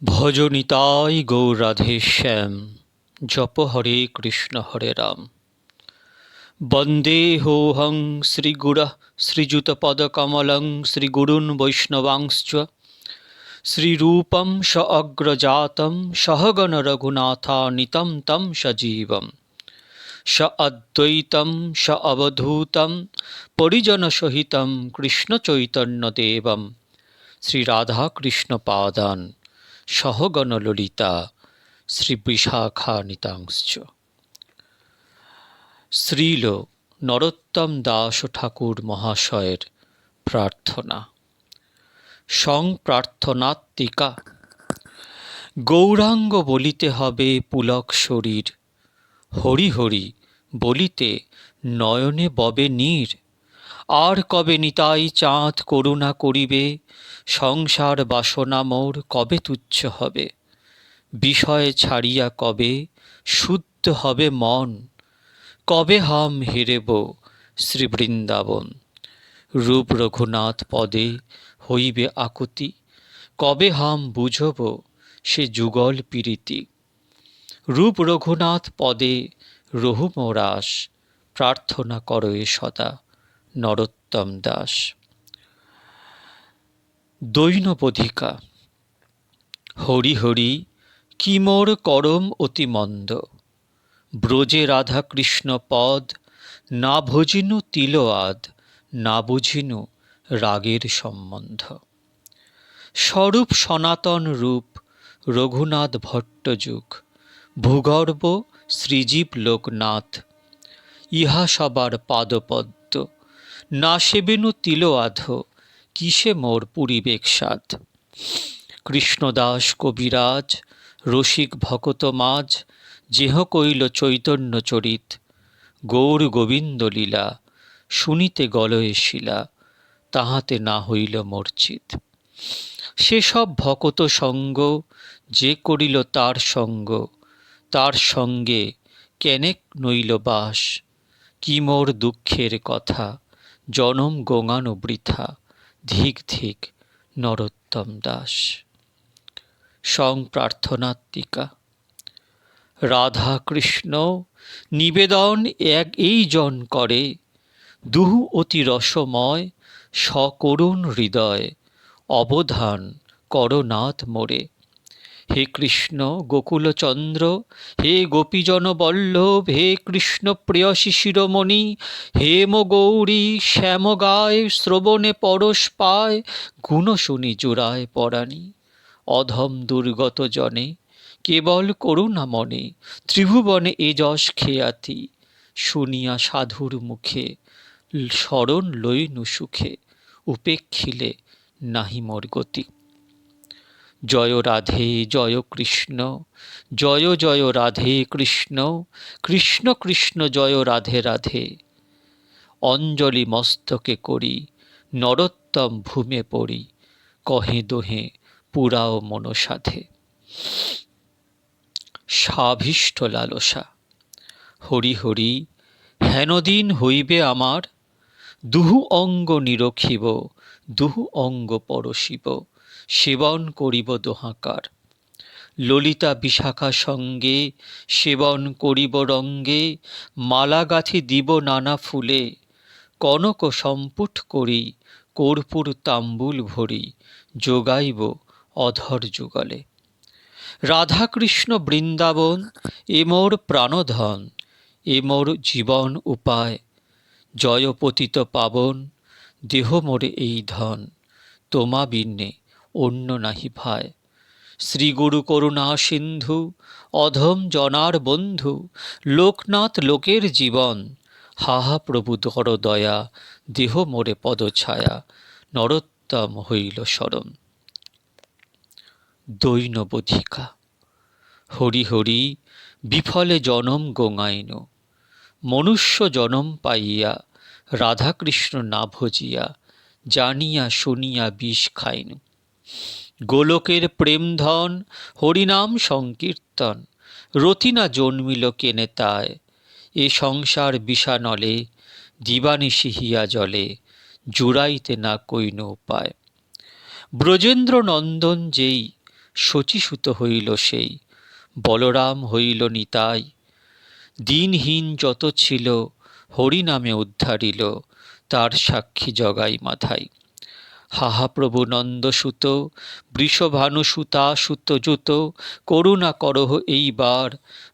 ভজ নিতাই গৌর রাধে শ্যাম, জপ হরে কৃষ্ণ হরে রাম। বন্দেহোহং শ্রীগুরঃ শ্রীযুতপদকমলং শ্রীগুরুन् বৈষ্ণবাংশ্চ। শ্রীরূপং স অগ্রজাতং সহগণ রঘুনাথানিतं तं সজীবম। স অদ্বৈতং স অবধূতং পরিজনসহিतं কৃষ্ণচৈতন্যদেবম। শ্রীরাধাকৃষ্ণপাদান সহগণ ললিতা শ্রীবিশাখানিতাংশ্চ। শ্রীল নরোত্তম দাস ঠাকুর মহাশয়ের প্রার্থনা। সংপ্রার্থনাত্মিকা। গৌরাঙ্গ বলিতে হবে পুলক শরীর, হরি হরি বলিতে নয়নে ববে নীর। আর কবে নিতাই চাঁদ করুণা করিবে, সংসার বাসনা মোর কবে তুচ্ছ হবে। বিষয় ছাড়িয়া কবে শুদ্ধ হবে মন, কবে হাম হেরেব শ্রীবৃন্দাবন। রূপ রঘুনাথ পদে হইবে আকুতি, কবে হাম বুঝব সে যুগল পীরিতি। রূপ রঘুনাথ পদে রহু মোর আশ, প্রার্থনা করো এ সদা নরোত্তম দাস। দৈনবধিকা। হরি হরি কি মোর করম অতি মন্দ, ব্রজে রাধা কৃষ্ণ পদ না ভজিনু তিল আদ, না বুঝিনু রাগের সম্বন্ধ। স্বরূপ সনাতন রূপ রঘুনাথ ভট্টযুগ, ভূগর্ভ শ্রীজীব লোকনাথ। ইহা সবার পাদপদ্ম, না সেবেনু তিল আধ, কিসে মোর পুরিবেক সাধ। কৃষ্ণদাস কবিরাজ রসিক ভকত মাঝ, যেহ কইল চৈতন্য চরিত। গৌর গোবিন্দ লীলা শুনিতে গলয়ে শিলা, তাহাতে না হইল মূর্ছিত। সেসব ভকত সঙ্গ যে করিল তার সঙ্গ, তার সঙ্গে কেনেক নইল বাস। কি মোর দুঃখের কথা জনম গোঙানো বৃথা, ধিক ধিক নরোত্তম দাস। সংপ্রার্থনাত্মিকা। রাধা কৃষ্ণ নিবেদন এক এই জন করে, দুহু অতি রসময় সকরুণ হৃদয়। অবধান করনাথ মোরে। হে কৃষ্ণ গোকুলচন্দ্র, হে গোপীজন বল্লভ, হে কৃষ্ণ প্রেয়সী শিরোমণি। হেম গৌরী শ্যাম গায়, শ্রবণে পরশ পায়, গুণ শুনি জুড়ায় পরাণী। অধম দুর্গত জনে কেবল করুণা মনে, ত্রিভুবনে এ যশ খেয়াতি। শুনিয়া সাধুর মুখে শরণ লইনু সুখে, উপেক্ষিলে নাহি মোর গতি। জয় রাধে জয় কৃষ্ণ, জয় জয় রাধে কৃষ্ণ, কৃষ্ণ কৃষ্ণ জয় রাধে রাধে। অঞ্জলি মস্তকে করি নরোত্তম ভূমে পড়ি, কহে দোহে পুরাও মনসাধে। সাভীষ্ট লালসা। হরি হরি হেনদিন হইবে আমার, দুহু অঙ্গ নিরখিব, দুহু অঙ্গ পরশিব, সেবন করিব দোহাকার। ললিতা বিশাখা সঙ্গে সেবন করিব রঙ্গে, মালা গাঁথি দিব নানা ফুলে। কনক সম্পুট করি কর্পূর তাম্বুল ভরি, যোগাইব অধর যুগলে। রাধাকৃষ্ণ বৃন্দাবন এ মোর প্রাণধন, এ মোর জীবন উপায়। জয় পতিত পাবন দেহ মোরে এই ধন, তোমা বিনে অন্য নাহি ভাই। শ্রীগুরু করুণা সিন্ধু অধম জনার বন্ধু, লোকনাথ লোকের জীবন। হাহা প্রভু ধর দয়া, দেহ মোরে পদছায়া, নরোত্তম হইল শরণ। দৈনবধিকা। হরি হরি বিফলে জনম গোঙাইন, মনুষ্য জনম পাইয়া রাধাকৃষ্ণ না ভজিয়া, জানিয়া শুনিয়া বিষ খাইন। গোলকের প্রেমধন হরিনাম সংকীর্তন, রতি না জন্মিল কেনে তায়। এ সংসার বিষানলে দিবানিশি হিয়া জলে, জুড়াইতে না কইন উপায়। ব্রজেন্দ্র নন্দন যেই শচীসুত হইল সেই, বলরাম হইল নিতাই। দিনহীন যত ছিল হরিনামে উদ্ধারিল, তার সাক্ষী জগাই মাথায়। হাহা প্রভু নন্দসুত, বৃষভানুসুতা সুতযুত, করুণা করহ এইবার।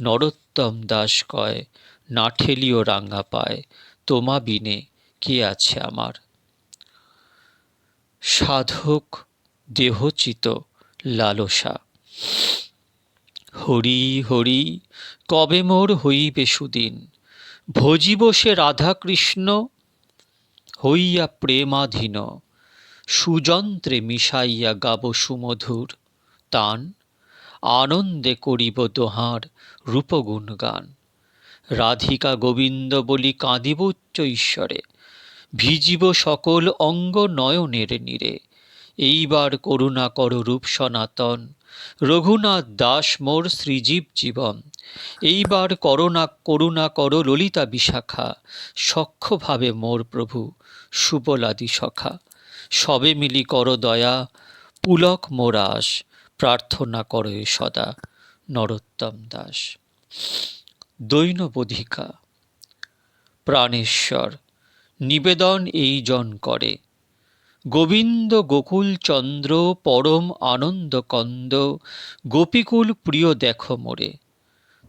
নরোত্তম দাস কয়, না ঠেলিও রাঙা পায়, তোমা বিনে কে আছে আমার। সাধক দেহচিত লালসা, হরি হরি কবে মোর হইবে সুদিন। ভজিব সে রাধা কৃষ্ণ, হইয়া প্রেমাধীন। সুযন্ত্রে মিশাইয়া গাব সুমধুর তান, আনন্দে করিব দোহার রূপগুণ গান। রাধিকা গোবিন্দ বলি কাঁদিব উচ্চ ঈশ্বরে, ভিজিব সকল অঙ্গ নয়নের নীরে। এইবার করুণা কর রূপ সনাতন, রঘুনাথ দাস মোর শ্রীজীব জীবন। এইবার করুণা কর ললিতা বিশাখা, সখ্যভাবে মোর প্রভু সুবলাদি সখা। সবে মিলি কর দয়া, পুলক মোর আশ, প্রার্থনা করে সদা নরোত্তম দাস। দৈনবোধিকা। প্রাণেশ্বর নিবেদন এই জন করে, গোবিন্দ গোকুল চন্দ্র পরম আনন্দ কন্দ। গোপীকুল প্রিয় দেখো মোরে,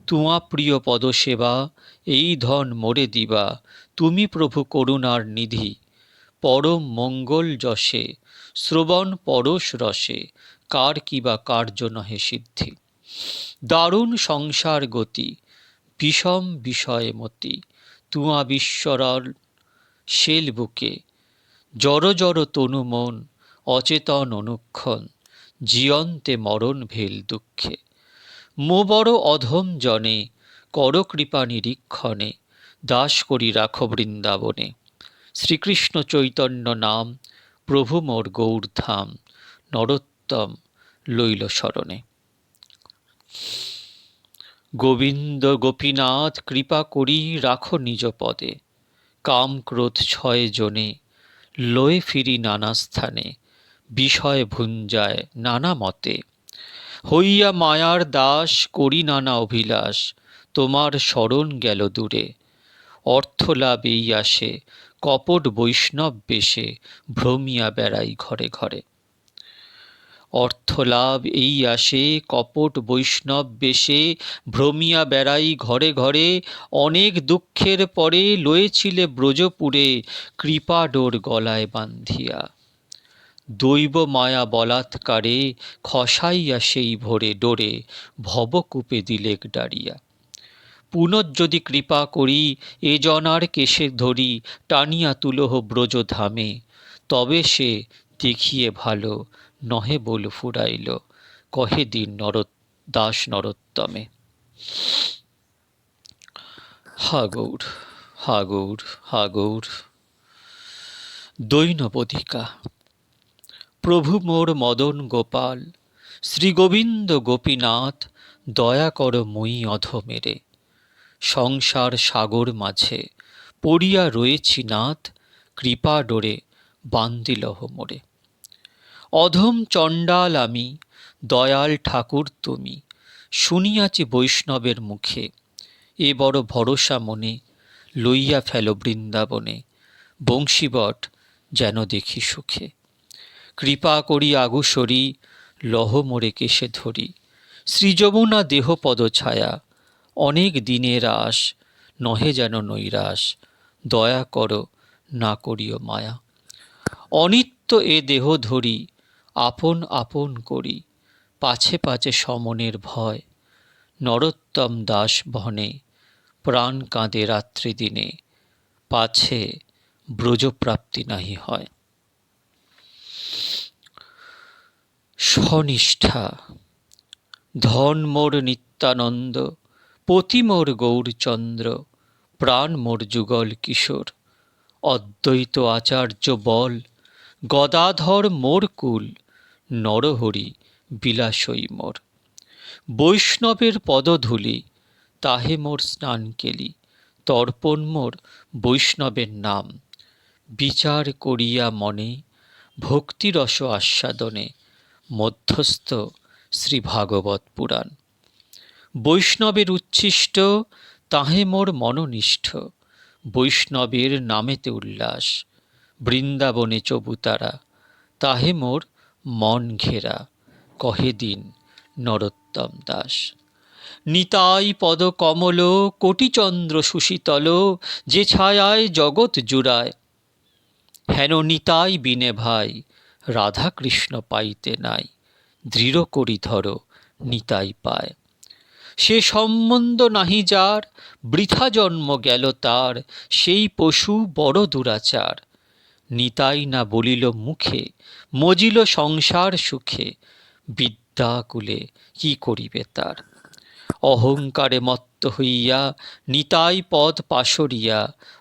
তুমা প্রিয় পদসেবা এই ধন মোরে দিবা। তুমি প্রভু করুণার নিধি, পরম মঙ্গল যশে। শ্রবণ পরশ রসে, কার কিবা কার্য নহে সিদ্ধি। দারুণ সংসার গতি, বিষম বিষয় মতি। তুমা বিশ্বরল শেল বুকে, জড় জড় তনু মন অচেতন অনুক্ষণ। জিয়ন্তে মরণ ভেল দুঃখে, মো বড় অধম জনে। কর কৃপা নিরীক্ষণে, দাস করি রাখো বৃন্দাবনে। শ্রীকৃষ্ণ চৈতন্য নাম, প্রভু মোর গৌরধাম। নরোত্তম লইল শরণে। গোবিন্দ গোপীনাথ কৃপা করি রাখো নিজ পদে। কাম ক্রোধ ছয় জনে, লয়ে ফিরি নানা স্থানে। বিষয় ভুঞ্জায় নানা মতে, হইয়া মায়ার দাস করি নানা অভিলাষ। তোমার শরণ গেল দূরে, অর্থলাভ এই আসে। কপট বৈষ্ণব বেশে, ভ্রমিয়া বেড়াই ঘরে ঘরে। অর্থলাভ এই আসে, কপট বৈষ্ণব বেশে। ভ্রমিয়া বেড়াই ঘরে ঘরে, অনেক দুঃখের পরে। লয়েছিলে ব্রজপুরে, কৃপা ডোর গলায় বান্ধিয়া। দৈব মায়া বলাৎকারে, খসাইয়া সেই ভোরে ডোরে। ভবকূপে দিলেক ডারিয়া। পুনঃযদি কৃপা করি, এ জনার কেশে ধরি। টানিয়া তুলহ ব্রজধামে, তবে সে দেখিয়ে ভালো। নহে বল ফুরাইল, কহে দিন দাস নরোত্তমে। হা গৌর, হা গৌর, হা গৌর। দৈনবোধিকা। প্রভু মোর মদন গোপাল, শ্রীগোবিন্দ গোপীনাথ। দয়া কর মই অধমেরে, সংসার সাগর মাঝে। পড়িয়া রয়েছি নাথ, কৃপা ডোরে বান্দিলহ মোরে। অধম চণ্ডাল আমি, দয়াল ঠাকুর তুমি। শুনিয়াছি বৈষ্ণবের মুখে, এ বড় ভরসা মনে। লইয়া ফেল বৃন্দাবনে, বংশীবট যেন দেখি সুখে। কৃপা করি আগুসরি, লহ মোরে কেশে ধরি। শ্রীযমুনা দেহ পদছায়া, অনেক দিনের আশ। নহে যেন নৈরাশ, দয়া কর না করিও মায়া। অনিত্য এ দেহ ধরি, আপন আপন করি। পাছে পাছে সমনের ভয়, নরোত্তম দাস বনে। প্রাণ কাঁদে রাত্রি দিনে, পাছে ব্রজপ্রাপ্তি নাহি হয়। স্বনিষ্ঠা। ধন মোর নিত্যানন্দ, পতি মোর গৌরচন্দ্র। প্রাণ মোর যুগল কিশোর, অদ্বৈত আচার্য বল। গদাধর মোর কুল, নরহরি বিলাসই মোর। বৈষ্ণবের পদধূলি, তাহে মোর স্নান কেলি। তর্পণ মোর বৈষ্ণবের নাম, বিচার করিয়া মনে। ভক্তিরস আস্বাদনে, মধ্যস্থ শ্রী ভাগবত পুরাণ। বৈষ্ণবের উচ্ছিষ্ট তাহে মোর মননিষ্ঠ, বৈষ্ণবের নামেতে উল্লাস, বৃন্দাবনে চবুতারা তাহে মোর মন ঘেরা, কহে দিন নরোত্তম দাস। নিতাই পদ কমল কোটিচন্দ্র সুশীতল, যে ছায়ায় জগৎ জুড়ায়, হেন নিতাই বিনে ভাই রাধা কৃষ্ণ পাইতে নাই, দৃঢ় করি ধর নিতাই পায়। সে সম্বন্ধ নাহি যার, বৃথা জন্ম গেল তার, সেই পশু বড় দুরাচার। নিতাই না বলিল মুখে, মজিল সংসার সুখে, বিদ্যাকুলে কি করিবে তার। অহংকারে মত্ত হইয়া নিতাই পদ পাশরিয়া,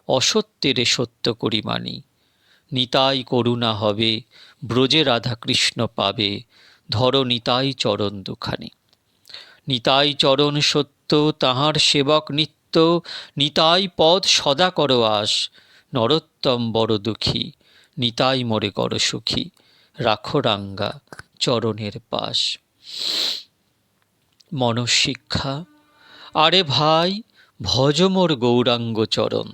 অসত্যেরে সত্য করি মানি। নিতাই করুণা হবে, ব্রজে রাধা কৃষ্ণ পাবে, ধর নিতাই চরণ দুখানি। নিতাই চরণ সত্য তাহার সেবক নিত্য, নিতাই পদ সদা কর আস, নরোত্তম বড় দুঃখী, নিতাই মোরে কর সুখী, রাখো রাঙ্গা চরণের পাশ। মনঃশিক্ষা। আরে ভাই, ভজ মোর গৌরাঙ্গ চরণ,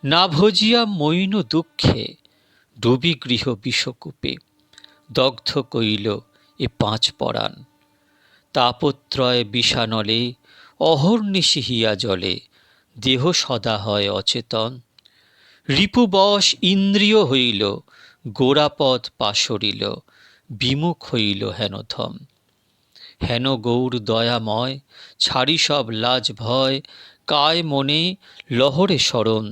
না ভজিয়া মইন দুঃখে, ডুবি গৃহ বিষকূপে, দগ্ধ কইল এ পাঁচ পরাণ। তাপত্রয় বিষানলে, অহর্নিশি হিয়া জলে, দেহ সদা হয় অচেতন। রিপুবশ ইন্দ্রিয় হইল, গোরাপদ পাশরিল, বিমুখ হইল হেনথম। হেন গৌর দয়াময়, ছাড়ি সব লাজ ভয়, কায় মনে লহরে স্মরণ,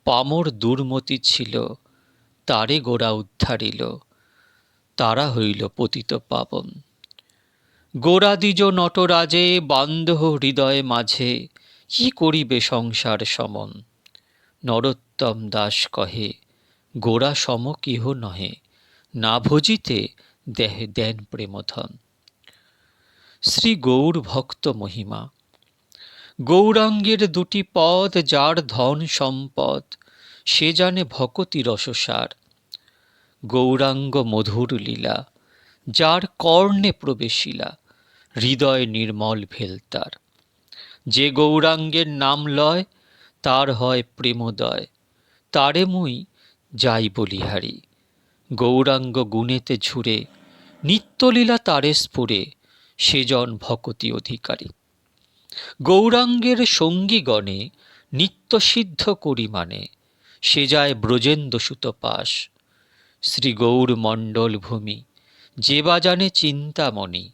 পামর দুর্মতি ছিল, তারে গোরা উদ্ধারিল, তারা হইল পতিত পাবন। গোরা দ্বিজ নটরাজে, বান্ধব হৃদয় মাঝে, কি করিবে সংসার সমন। নরোত্তম দাস কহে, গোরা সম কেহ নহে, না ভজিতে দেন প্রেমধন। শ্রী গৌর ভক্ত মহিমা। গৌরাঙ্গের দুটি পদ, যার ধন সম্পদ, সে জানে ভকতি রসসার। গৌরাঙ্গ মধুর লীলা, যার কর্ণে প্রবেশিলা, হৃদয় নির্মল ভেল তার। যে গৌরাঙ্গের নাম লয়, তার হয় প্রেমোদয়, তারে মুই যাই বলিহারি। গৌরাঙ্গ গুণেতে ঝুরে, নিত্যলীলা তারে স্ফুরে, সেজন ভকতি অধিকারী। গৌরাঙ্গের সঙ্গীগণে নিত্যসিদ্ধ করি মানে, সে যায় ব্রজেন্দ্রসুত পাশ। শ্রী গৌর মণ্ডল ভূমি, যে বা জানে চিন্তামণি,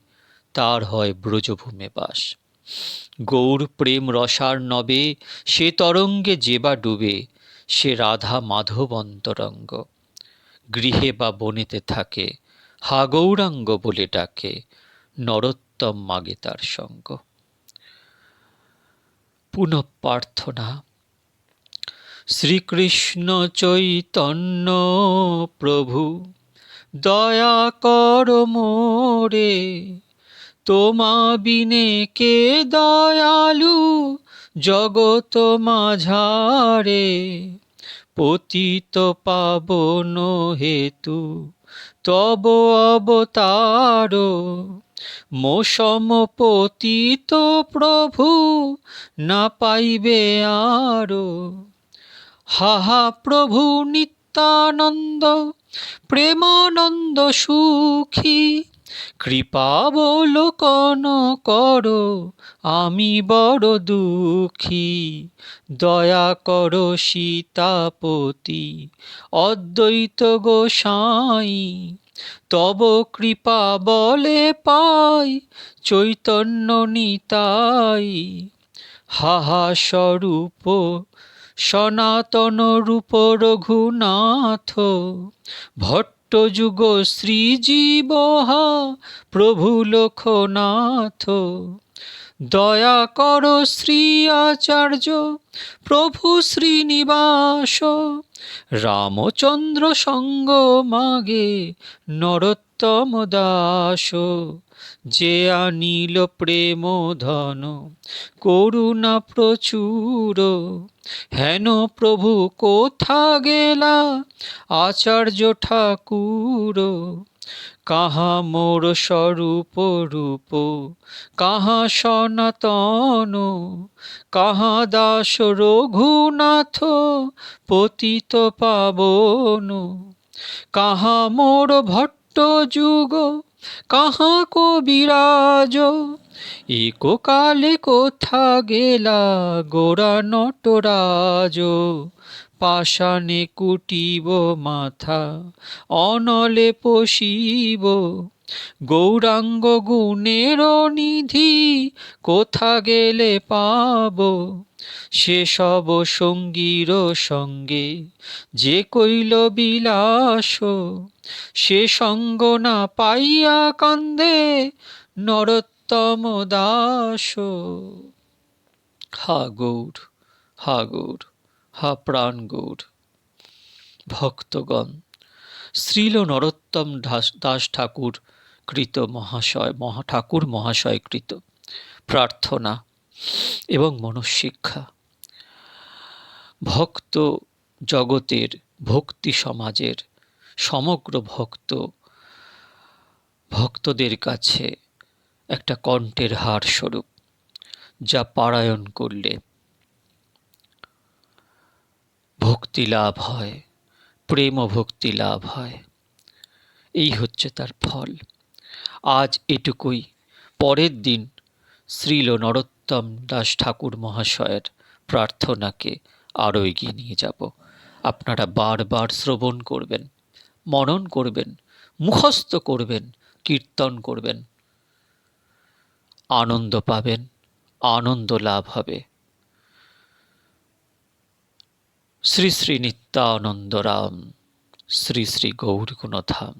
তার হয় ব্রজভূমে বাস। গৌর প্রেম রসার নবে, সে তরঙ্গে যে বা ডুবে, সে রাধা মাধব অন্তরঙ্গ। গৃহে বা বনেতে থাকে, হা গৌরাঙ্গ বলে ডাকে, নরোত্তম মাগে তার সঙ্গ। পুনঃ প্রার্থনা। শ্রীকৃষ্ণ চৈতন্য প্রভু, দয়া কর মোরে, তোমা বিনে কে দয়ালু জগত মাঝারে। পতিত পাবন হেতু তব অবতার, মোসম পতিত প্রভু না পাইবে আরো। হাহা প্রভু নিত্যানন্দ, প্রেমানন্দ সুখী, কৃপাবলোকন করো, আমি বড় দুঃখী। দয়া করো সীতাপতি, অদ্বৈত গোসাই, তব কৃপা বলে পাই চৈতন্য নিতাই। হাহা স্বরূপ সনাতন রূপ রঘুনাথ, ভট্টযুগ শ্রীজীব হা প্রভু লোকনাথ। দয়া কর শ্রী আচার্য প্রভু শ্রীনিবাস, রামচন্দ্র সঙ্গ মাগে নরোত্তম দাস। যে আনিল প্রেম ধন করুণা প্রচুর, হেন প্রভু কোথা গেলা আচার্য ঠাকুর। কাহা মোর স্বরূপ রূপ, কাহা সনাতন, কাহা দাস রঘুনাথ পতিত পাবন, কাহা মোর ভট্ট যুগ, কাহা কবিরাজ, এককালে কোথা গেলা গোরা নটরাজ, পাষাণে কুটিব মাথা, অনলে পশিব, গৌরাঙ্গ গুণের নিধি কোথা গেলে পাব, সেসব সঙ্গীর সঙ্গে যে কইল বিলাস, সে সঙ্গ না পাইয়া কান্দে নরোত্তম দাস। হা গৌর, হা গৌর, হা প্রাণ গৌর। ভক্তগণ, শ্রীল নরোত্তম দাস ঠাকুর কৃত ঠাকুর মহাশয় কৃত প্রার্থনা এবং মনঃশিক্ষা ভক্ত জগতের, ভক্তি সমাজের সমগ্র ভক্তদের কাছে একটা কণ্ঠের হার স্বরূপ, যা পারায়ণ করলে ভক্তি লাভ হয়, প্রেম ও ভক্তি লাভ হয়। এই হচ্ছে তার ফল। আজ এটুকুই। পরের দিন শ্রীল নরোত্তম দাস ঠাকুর মহাশয়ের প্রার্থনাকে আরও এগিয়ে নিয়ে যাব। আপনারা বারবার শ্রবণ করবেন, মনন করবেন, মুখস্থ করবেন, কীর্তন করবেন, আনন্দ পাবেন, আনন্দ লাভ হবে। শ্রী শ্রী নিত্যানন্দ রাম, শ্রী শ্রী গৌর গুণধাম।